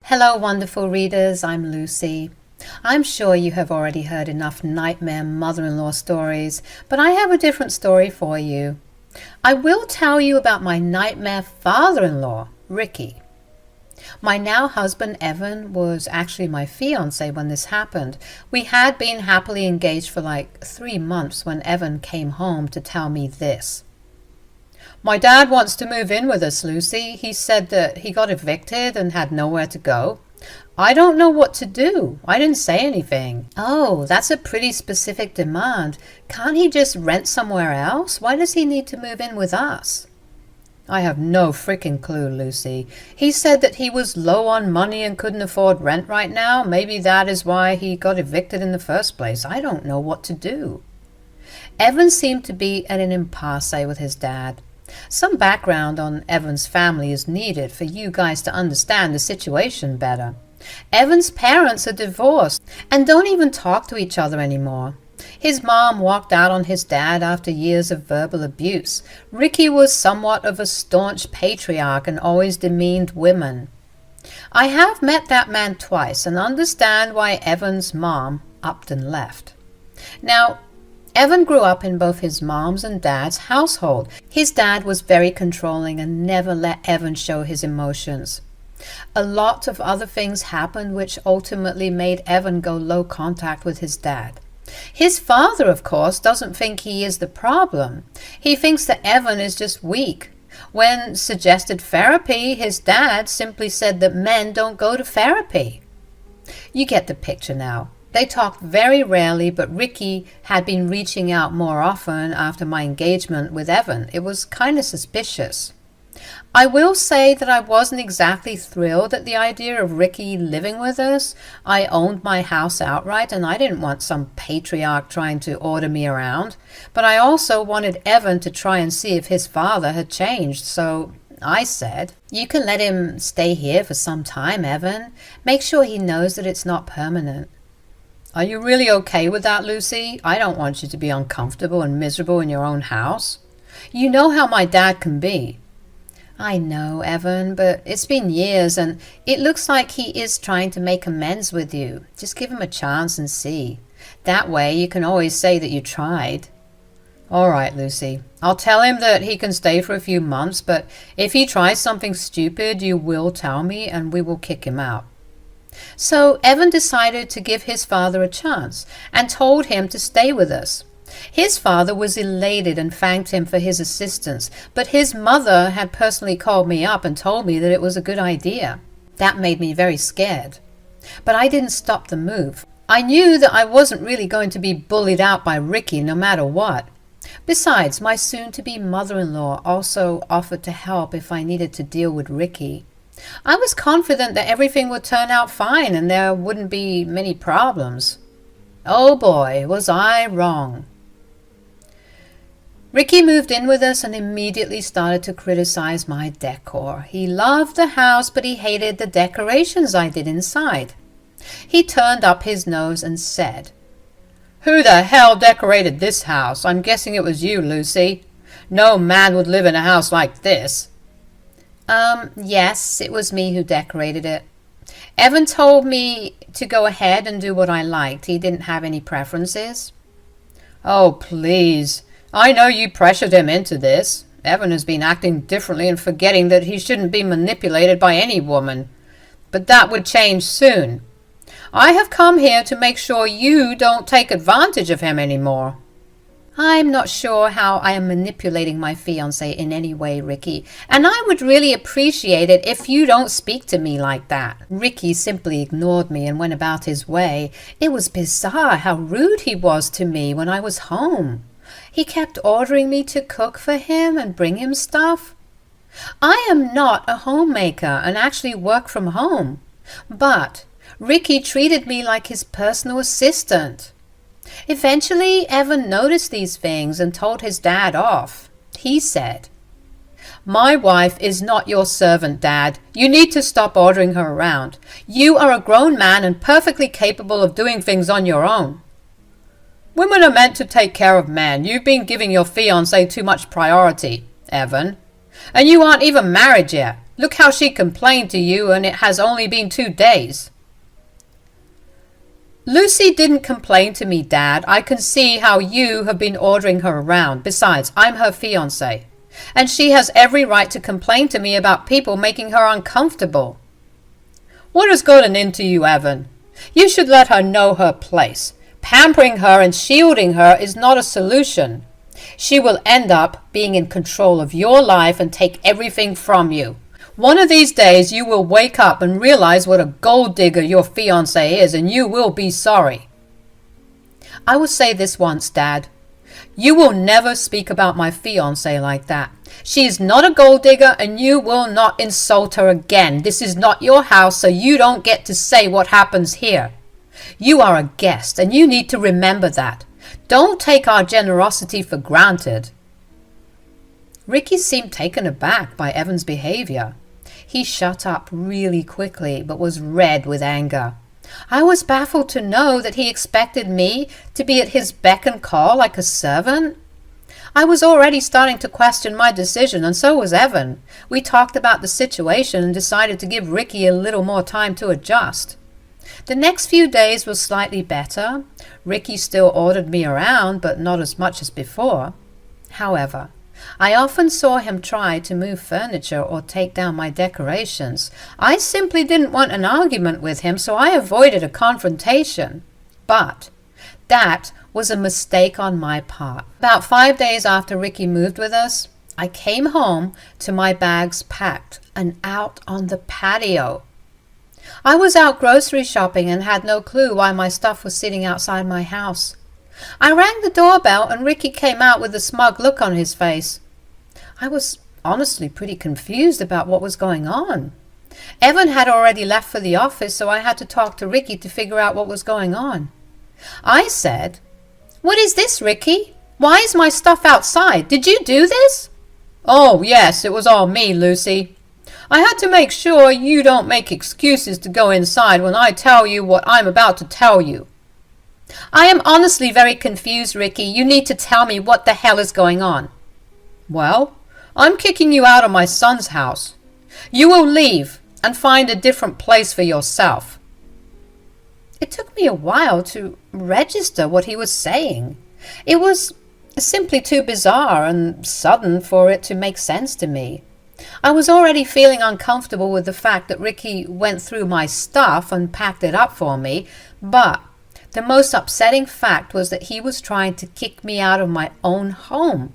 Hello, wonderful readers. I'm Lucy. I'm sure you have already heard enough nightmare mother-in-law stories, but I have a different story for you. I will tell you about my nightmare father-in-law, Ricky. My now husband, Evan, was actually my fiance when this happened. We had been happily engaged for like 3 months when Evan came home to tell me this. My dad wants to move in with us, Lucy. He said that he got evicted and had nowhere to go. I don't know what to do. I didn't say anything. Oh, that's a pretty specific demand. Can't he just rent somewhere else? Why does he need to move in with us? I have no frickin' clue, Lucy. He said that he was low on money and couldn't afford rent right now. Maybe that is why he got evicted in the first place. I don't know what to do. Evan seemed to be at an impasse with his dad. Some background on Evan's family is needed for you guys to understand the situation better. Evan's parents are divorced and don't even talk to each other anymore. His mom walked out on his dad after years of verbal abuse. Ricky was somewhat of a staunch patriarch and always demeaned women. I have met that man twice and understand why Evan's mom upped and left. Now, Evan grew up in both his mom's and dad's household. His dad was very controlling and never let Evan show his emotions. A lot of other things happened which ultimately made Evan go low contact with his dad. His father, of course, doesn't think he is the problem. He thinks that Evan is just weak. When suggested therapy, his dad simply said that men don't go to therapy. You get the picture now. They talked very rarely, but Ricky had been reaching out more often after my engagement with Evan. It was kind of suspicious. I will say that I wasn't exactly thrilled at the idea of Ricky living with us. I owned my house outright and I didn't want some patriarch trying to order me around. But I also wanted Evan to try and see if his father had changed, so I said, "You can let him stay here for some time, Evan. Make sure he knows that it's not permanent." Are you really okay with that, Lucy? I don't want you to be uncomfortable and miserable in your own house. You know how my dad can be. I know, Evan, but it's been years and it looks like he is trying to make amends with you. Just give him a chance and see. That way you can always say that you tried. All right, Lucy. I'll tell him that he can stay for a few months, but if he tries something stupid, you will tell me and we will kick him out. So Evan decided to give his father a chance and told him to stay with us. His father was elated and thanked him for his assistance, but his mother had personally called me up and told me that it was a good idea. That made me very scared. But I didn't stop the move. I knew that I wasn't really going to be bullied out by Ricky no matter what. Besides, my soon-to-be mother-in-law also offered to help if I needed to deal with Ricky. I was confident that everything would turn out fine and there wouldn't be many problems. Oh boy, was I wrong. Ricky moved in with us and immediately started to criticize my decor. He loved the house, but he hated the decorations I did inside. He turned up his nose and said, "Who the hell decorated this house? I'm guessing it was you, Lucy. No man would live in a house like this." Yes, it was me who decorated it. Evan told me to go ahead and do what I liked. He didn't have any preferences. Oh, please. I know you pressured him into this. Evan has been acting differently and forgetting that he shouldn't be manipulated by any woman. But that would change soon. I have come here to make sure you don't take advantage of him anymore. I'm not sure how I am manipulating my fiancé in any way, Ricky, and I would really appreciate it if you don't speak to me like that. Ricky simply ignored me and went about his way. It was bizarre how rude he was to me when I was home. He kept ordering me to cook for him and bring him stuff. I am not a homemaker and actually work from home, but Ricky treated me like his personal assistant. Eventually, Evan noticed these things and told his dad off. He said, "My wife is not your servant, Dad. You need to stop ordering her around. You are a grown man and perfectly capable of doing things on your own. Women are meant to take care of men. You've been giving your fiancé too much priority, Evan. And you aren't even married yet. Look how she complained to you, and it has only been 2 days. Lucy didn't complain to me, Dad. I can see how you have been ordering her around. Besides, I'm her fiancé, and she has every right to complain to me about people making her uncomfortable. What has gotten into you, Evan? You should let her know her place. Pampering her and shielding her is not a solution. She will end up being in control of your life and take everything from you. One of these days you will wake up and realize what a gold digger your fiancé is, and you will be sorry. I will say this once, Dad. You will never speak about my fiancé like that. She is not a gold digger, and you will not insult her again. This is not your house, so you don't get to say what happens here. You are a guest, and you need to remember that. Don't take our generosity for granted. Ricky seemed taken aback by Evan's behavior. He shut up really quickly, but was red with anger. I was baffled to know that he expected me to be at his beck and call like a servant. I was already starting to question my decision, and so was Evan. We talked about the situation and decided to give Ricky a little more time to adjust. The next few days were slightly better. Ricky still ordered me around, but not as much as before. However, I often saw him try to move furniture or take down my decorations. I simply didn't want an argument with him, so I avoided a confrontation. But that was a mistake on my part. About 5 days after Ricky moved with us, I came home to my bags packed and out on the patio. I was out grocery shopping and had no clue why my stuff was sitting outside my house. I rang the doorbell and Ricky came out with a smug look on his face. I was honestly pretty confused about what was going on. Evan had already left for the office, so I had to talk to Ricky to figure out what was going on. I said, "What is this, Ricky? Why is my stuff outside? Did you do this?" "Oh, yes, it was all me, Lucy. I had to make sure you don't make excuses to go inside when I tell you what I'm about to tell you." "I am honestly very confused, Ricky. You need to tell me what the hell is going on." "Well, I'm kicking you out of my son's house. You will leave and find a different place for yourself." It took me a while to register what he was saying. It was simply too bizarre and sudden for it to make sense to me. I was already feeling uncomfortable with the fact that Ricky went through my stuff and packed it up for me, but the most upsetting fact was that he was trying to kick me out of my own home.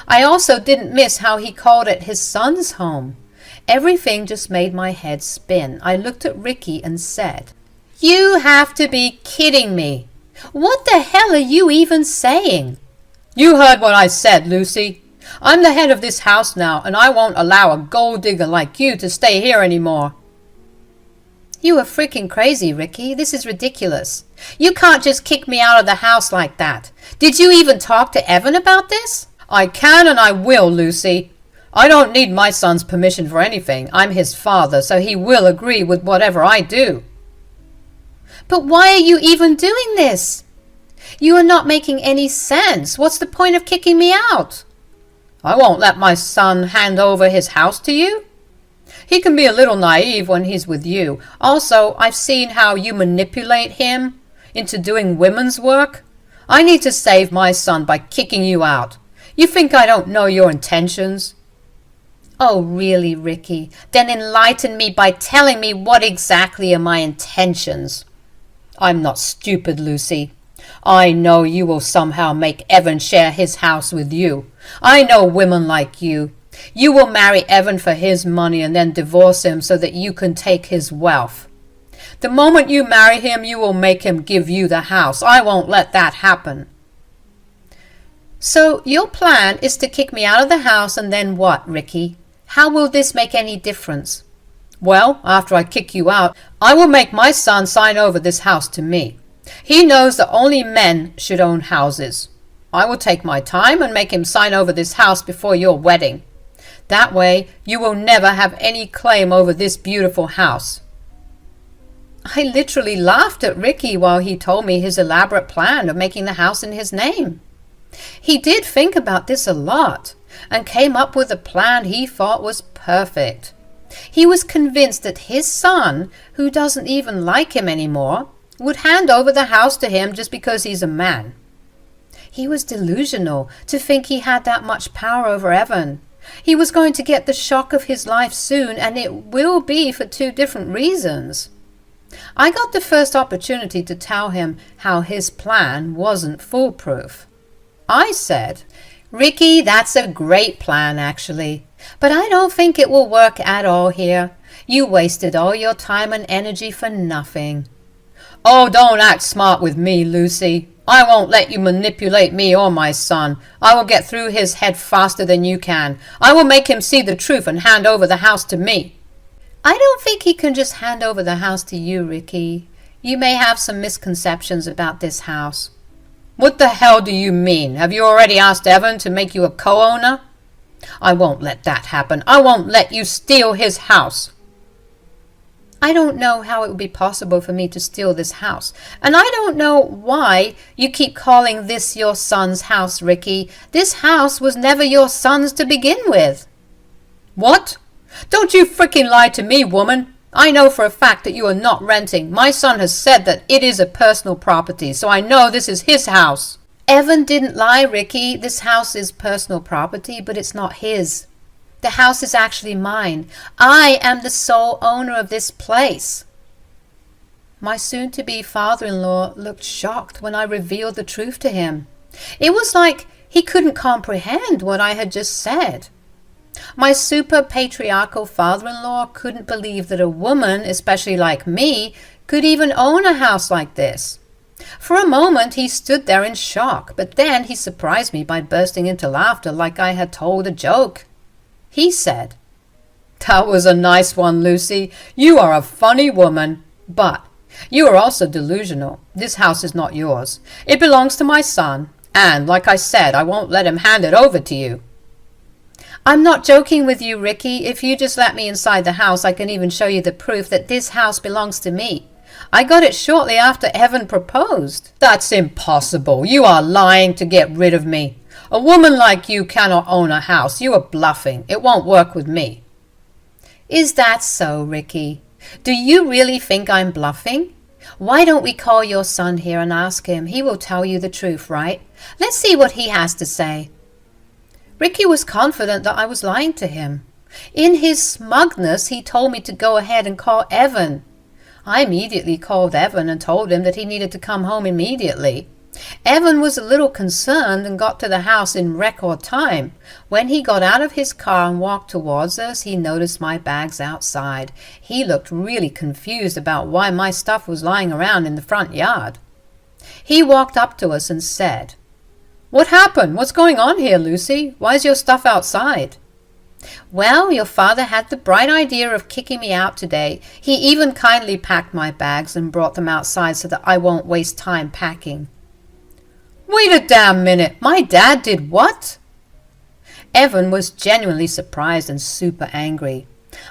I also didn't miss how he called it his son's home. Everything just made my head spin. I looked at Ricky and said, "You have to be kidding me. What the hell are you even saying?" "You heard what I said, Lucy. I'm the head of this house now, and I won't allow a gold digger like you to stay here anymore." "You are freaking crazy, Ricky. This is ridiculous. You can't just kick me out of the house like that. Did you even talk to Evan about this?" "I can and I will, Lucy. I don't need my son's permission for anything. I'm his father, so he will agree with whatever I do." "But why are you even doing this? You are not making any sense. What's the point of kicking me out?" "I won't let my son hand over his house to you. He can be a little naive when he's with you. Also, I've seen how you manipulate him into doing women's work. I need to save my son by kicking you out. You think I don't know your intentions?" "Oh, really, Ricky? Then enlighten me by telling me what exactly are my intentions." "I'm not stupid, Lucy. I know you will somehow make Evan share his house with you. I know women like you. You will marry Evan for his money and then divorce him so that you can take his wealth. The moment you marry him, you will make him give you the house. I won't let that happen." "So your plan is to kick me out of the house and then what, Ricky? How will this make any difference?" "Well, after I kick you out, I will make my son sign over this house to me. He knows that only men should own houses. I will take my time and make him sign over this house before your wedding. That way, you will never have any claim over this beautiful house." I literally laughed at Ricky while he told me his elaborate plan of making the house in his name. He did think about this a lot and came up with a plan he thought was perfect. He was convinced that his son, who doesn't even like him anymore, would hand over the house to him just because he's a man. He was delusional to think he had that much power over Evan. He was going to get the shock of his life soon, and it will be for 2 different reasons. I got the first opportunity to tell him how his plan wasn't foolproof. I said, "Ricky, that's a great plan, actually. But I don't think it will work at all here. You wasted all your time and energy for nothing." "Oh, don't act smart with me, Lucy. I won't let you manipulate me or my son. I will get through his head faster than you can. I will make him see the truth and hand over the house to me." "I don't think he can just hand over the house to you, Ricky. You may have some misconceptions about this house." "What the hell do you mean? Have you already asked Evan to make you a co-owner?" "I won't let that happen. I won't let you steal his house." "I don't know how it would be possible for me to steal this house. And I don't know why you keep calling this your son's house, Ricky. This house was never your son's to begin with." "What? Don't you frickin' lie to me, woman. I know for a fact that you are not renting. My son has said that it is a personal property, so I know this is his house." "Evan didn't lie, Ricky. This house is personal property, but it's not his. The house is actually mine. I am the sole owner of this place." My soon-to-be father-in-law looked shocked when I revealed the truth to him. It was like he couldn't comprehend what I had just said. My super patriarchal father-in-law couldn't believe that a woman, especially like me, could even own a house like this. For a moment he stood there in shock, but then he surprised me by bursting into laughter like I had told a joke. He said, "That was a nice one, Lucy. You are a funny woman. But you are also delusional. This house is not yours. It belongs to my son, and, like I said, I won't let him hand it over to you." "I'm not joking with you, Ricky. If you just let me inside the house, I can even show you the proof that this house belongs to me. I got it shortly after Evan proposed." "That's impossible. You are lying to get rid of me. A woman like you cannot own a house. You are bluffing. It won't work with me." "Is that so, Ricky? Do you really think I'm bluffing? Why don't we call your son here and ask him? He will tell you the truth, right? Let's see what he has to say." Ricky was confident that I was lying to him. In his smugness, he told me to go ahead and call Evan. I immediately called Evan and told him that he needed to come home immediately. Evan was a little concerned and got to the house in record time. When he got out of his car and walked towards us, he noticed my bags outside. He looked really confused about why my stuff was lying around in the front yard. He walked up to us and said, "What happened? What's going on here, Lucy? Why is your stuff outside?" "Well, your father had the bright idea of kicking me out today. He even kindly packed my bags and brought them outside so that I won't waste time packing." "Wait a damn minute. My dad did what?" Evan was genuinely surprised and super angry.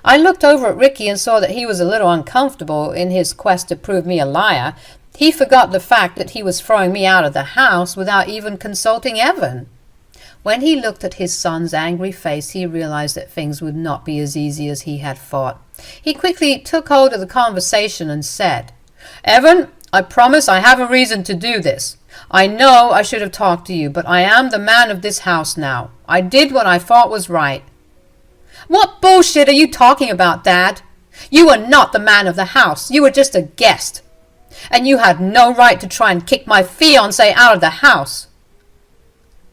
I looked over at Ricky and saw that he was a little uncomfortable in his quest to prove me a liar. He forgot the fact that he was throwing me out of the house without even consulting Evan. When he looked at his son's angry face, he realized that things would not be as easy as he had thought. He quickly took hold of the conversation and said, "Evan, I promise I have a reason to do this. I know I should have talked to you, but I am the man of this house now. I did what I thought was right." "What bullshit are you talking about, Dad? You are not the man of the house. You were just a guest. And you had no right to try and kick my fiancé out of the house."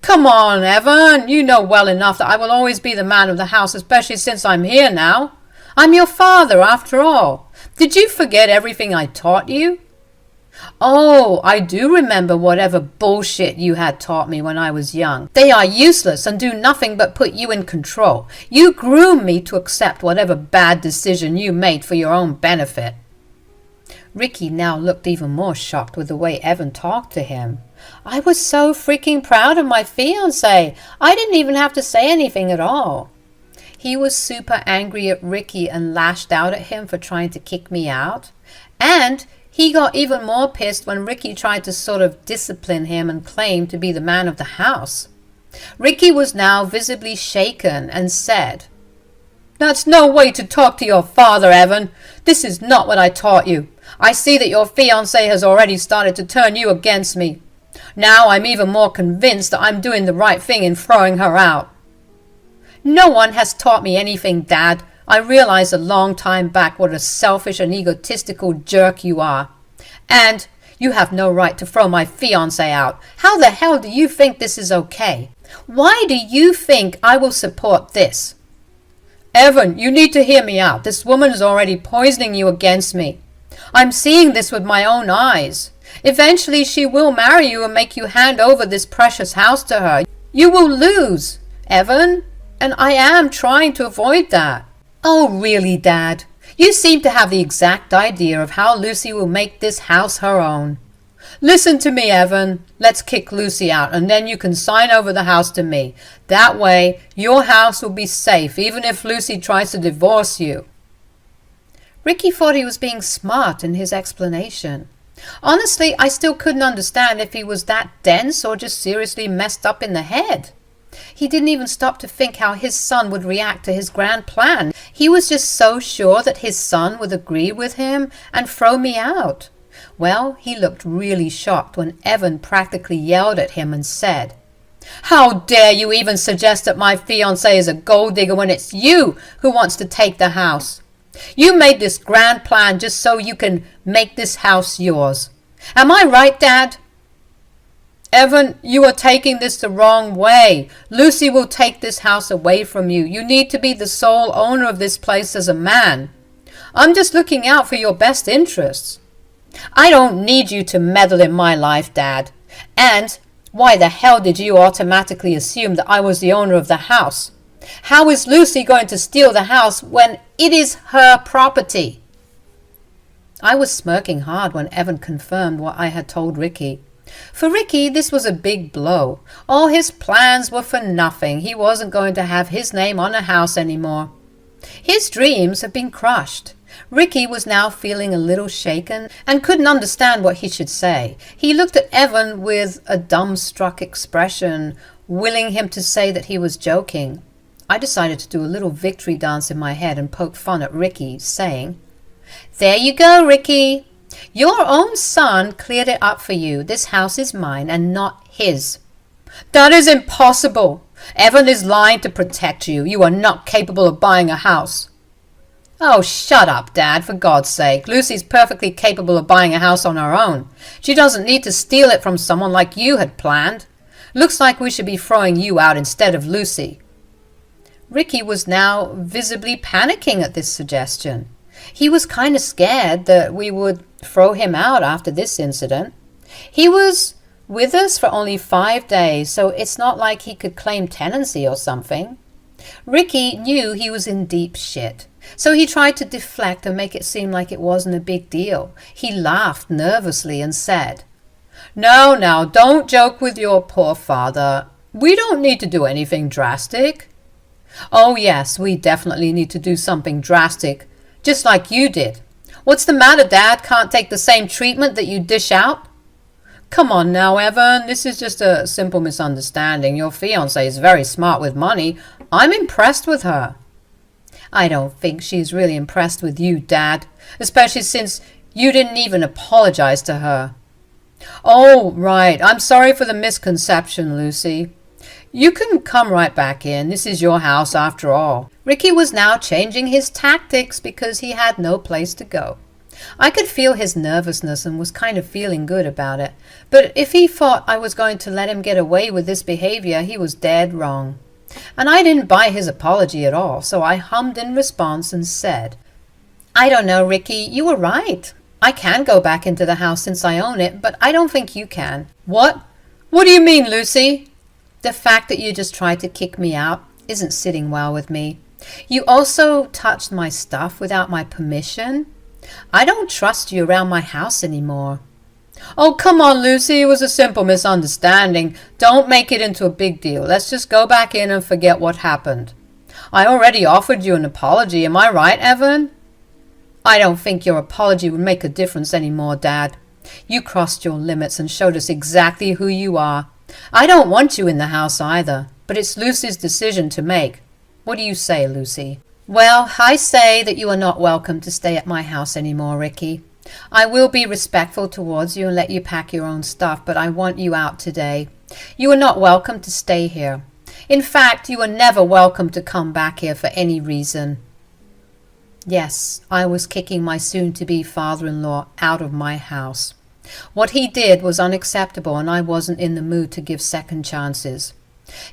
"Come on, Evan. You know well enough that I will always be the man of the house, especially since I'm here now. I'm your father, after all. Did you forget everything I taught you?" "Oh, I do remember whatever bullshit you had taught me when I was young. They are useless and do nothing but put you in control. You groomed me to accept whatever bad decision you made for your own benefit." Ricky now looked even more shocked with the way Evan talked to him. I was so freaking proud of my fiancé. I didn't even have to say anything at all. He was super angry at Ricky and lashed out at him for trying to kick me out. And he got even more pissed when Ricky tried to sort of discipline him and claim to be the man of the house. Ricky was now visibly shaken and said, That's no way to talk to your father, Evan. This is not what I taught you. I see that your fiancé has already started to turn you against me. Now I'm even more convinced that I'm doing the right thing in throwing her out. No one has taught me anything, Dad. I realized a long time back what a selfish and egotistical jerk you are. And you have no right to throw my fiancé out. How the hell do you think this is okay? Why do you think I will support this? Evan, you need to hear me out. This woman is already poisoning you against me. I'm seeing this with my own eyes. Eventually she will marry you and make you hand over this precious house to her. You will lose, Evan, and I am trying to avoid that. Oh, really, Dad? You seem to have the exact idea of how Lucy will make this house her own. Listen to me, Evan. Let's kick Lucy out, and then you can sign over the house to me. That way, your house will be safe, even if Lucy tries to divorce you. Ricky thought he was being smart in his explanation. Honestly, I still couldn't understand if he was that dense or just seriously messed up in the head. He didn't even stop to think how his son would react to his grand plan. He was just so sure that his son would agree with him and throw me out. Well, he looked really shocked when Evan practically yelled at him and said, "How dare you even suggest that my fiancé is a gold digger when it's you who wants to take the house? You made this grand plan just so you can make this house yours. Am I right, Dad?" "Evan, you are taking this the wrong way. Lucy will take this house away from you. You need to be the sole owner of this place as a man. I'm just looking out for your best interests." "I don't need you to meddle in my life, Dad. And why the hell did you automatically assume that I was the owner of the house? How is Lucy going to steal the house when it is her property?" I was smirking hard when Evan confirmed what I had told Ricky. For Ricky, this was a big blow. All his plans were for nothing. He wasn't going to have his name on a house anymore. His dreams had been crushed. Ricky was now feeling a little shaken and couldn't understand what he should say. He looked at Evan with a dumbstruck expression, willing him to say that he was joking. I decided to do a little victory dance in my head and poke fun at Ricky, saying, "There you go, Ricky. Your own son cleared it up for you. This house is mine and not his." "That is impossible. Evan is lying to protect you. You are not capable of buying a house." "Oh, shut up, Dad, for God's sake. Lucy's perfectly capable of buying a house on her own. She doesn't need to steal it from someone like you had planned. Looks like we should be throwing you out instead of Lucy." Ricky was now visibly panicking at this suggestion. He was kind of scared that we would throw him out after this incident. He was with us for only 5 days, so it's not like he could claim tenancy or something. Ricky knew he was in deep shit, so he tried to deflect and make it seem like it wasn't a big deal. He laughed nervously and said, Now, don't joke with your poor father. We don't need to do anything drastic." "Oh yes, we definitely need to do something drastic, just like you did. What's the matter, Dad? Can't take the same treatment that you dish out?" "Come on now, Evan. This is just a simple misunderstanding. Your fiancée is very smart with money. I'm impressed with her." "I don't think she's really impressed with you, Dad, especially since you didn't even apologize to her." "Oh, right. I'm sorry for the misconception, Lucy. You can come right back in. This is your house after all." Ricky was now changing his tactics because he had no place to go. I could feel his nervousness and was kind of feeling good about it. But if he thought I was going to let him get away with this behavior, he was dead wrong. And I didn't buy his apology at all, so I hummed in response and said, "I don't know, Ricky. You were right. I can go back into the house since I own it, but I don't think you can." "What? What do you mean, Lucy?" "The fact that you just tried to kick me out isn't sitting well with me. You also touched my stuff without my permission. I don't trust you around my house anymore." "Oh, come on, Lucy. It was a simple misunderstanding. Don't make it into a big deal. Let's just go back in and forget what happened. I already offered you an apology. Am I right, Evan?" "I don't think your apology would make a difference anymore, Dad. You crossed your limits and showed us exactly who you are. I don't want you in the house either, but it's Lucy's decision to make. What do you say, Lucy?" Well, I say that you are not welcome to stay at my house anymore, Ricky. I will be respectful towards you and let you pack your own stuff, but I want you out today. You are not welcome to stay here. In fact, you are never welcome to come back here for any reason. Yes, I was kicking my soon-to-be father-in-law out of my house. What he did was unacceptable, and I wasn't in the mood to give second chances.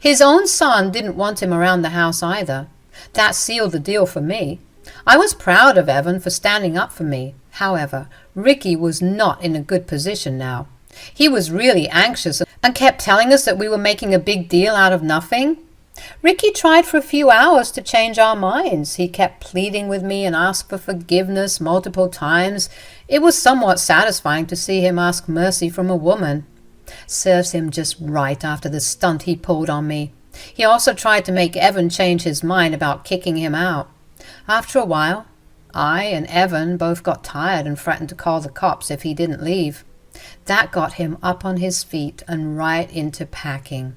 His own son didn't want him around the house either. That sealed the deal for me. I was proud of Evan for standing up for me. However, Ricky was not in a good position now. He was really anxious and kept telling us that we were making a big deal out of nothing. Ricky tried for a few hours to change our minds. He kept pleading with me and asked for forgiveness multiple times. It was somewhat satisfying to see him ask mercy from a woman. Serves him just right after the stunt he pulled on me. He also tried to make Evan change his mind about kicking him out. After a while, I and Evan both got tired and threatened to call the cops if he didn't leave. That got him up on his feet and right into packing.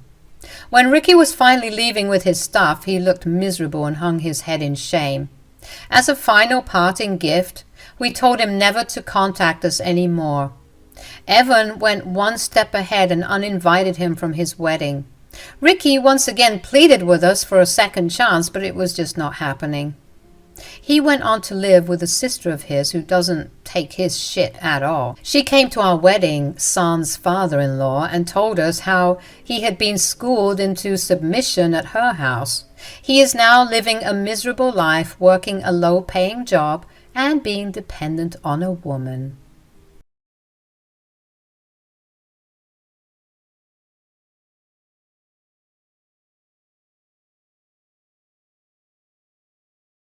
When Ricky was finally leaving with his stuff, he looked miserable and hung his head in shame. As a final parting gift, we told him never to contact us any more. Evan went one step ahead and uninvited him from his wedding. Ricky once again pleaded with us for a second chance, but it was just not happening. He went on to live with a sister of his who doesn't take his shit at all. She came to our wedding, sans father-in-law, and told us how he had been schooled into submission at her house. He is now living a miserable life, working a low-paying job and being dependent on a woman.